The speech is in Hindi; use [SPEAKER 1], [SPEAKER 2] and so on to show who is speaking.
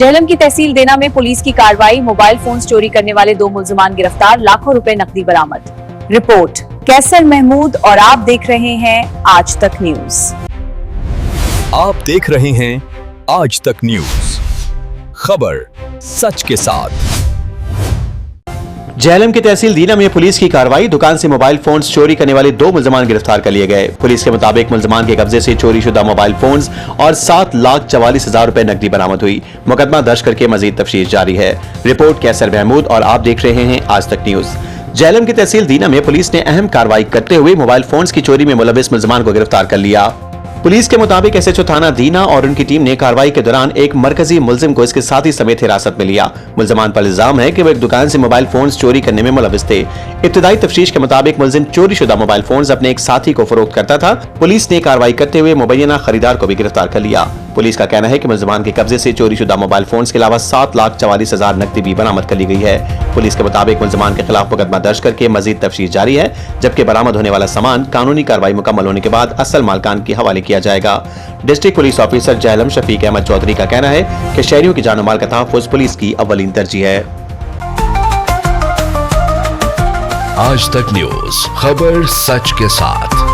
[SPEAKER 1] झेलम की तहसील देना में पुलिस की कार्रवाई, मोबाइल फोन चोरी करने वाले 2 मुल्जिमान गिरफ्तार, लाखों रुपए नकदी बरामद। रिपोर्ट कैसर महमूद और आप देख रहे हैं आज तक न्यूज।
[SPEAKER 2] आप देख रहे हैं आज तक न्यूज, खबर सच के साथ।
[SPEAKER 3] झेलम की तहसील दीना में पुलिस की कार्रवाई, दुकान से मोबाइल फोन्स चोरी करने वाले 2 मुल्जिमान गिरफ्तार कर लिए गए। पुलिस के मुताबिक मुल्जिमान के कब्जे से चोरी शुदा मोबाइल फोन्स और 7,44,000 रुपए नकदी बरामद हुई। मुकदमा दर्ज करके मजीद तफ्तीश जारी है। रिपोर्ट कैसर महमूद और आप देख रहे हैं आज तक न्यूज। झेलम की तहसील दीना में पुलिस ने अहम कार्रवाई करते हुए मोबाइल फोन्स की चोरी में मुलविस मुल्जिमान को गिरफ्तार कर लिया। पुलिस के मुताबिक एसएचओ थाना दीना और उनकी टीम ने कार्रवाई के दौरान एक मरकजी मुल्जिम को इसके साथी समेत हिरासत में लिया। मुल्जिमान पर इल्जाम है कि वो एक दुकान से मोबाइल फोन्स चोरी करने में मुलविस थे। इब्तिदाई तफ्तीश के मुताबिक मुल्जिम चोरी शुदा मोबाइल फोन्स अपने एक साथी को फरोख्त करता था। पुलिस ने कार्रवाई करते हुए मुबैना खरीदार को भी गिरफ्तार कर लिया। पुलिस का कहना है कि मुल्जिमान के कब्जे से चोरी शुदा मोबाइल फोन्स के अलावा 7,44,000 नकदी भी बरामद कर ली गई है। पुलिस के मुताबिक मुल्जिमान के खिलाफ मुकदमा दर्ज करके मजीद तफ्तीश जारी है, जबकि बरामद होने वाला सामान कानूनी कार्रवाई मुकम्मल होने के बाद असल मालकान के हवाले किया जाएगा। District police officer Jhelum Shafiq Ahmed Chaudhry का कहना है कि शहरियों की जान और माल का तहफ्फुज पुलिस की अव्वलीन तरजीह है।
[SPEAKER 2] आज तक न्यूज, खबर सच के साथ।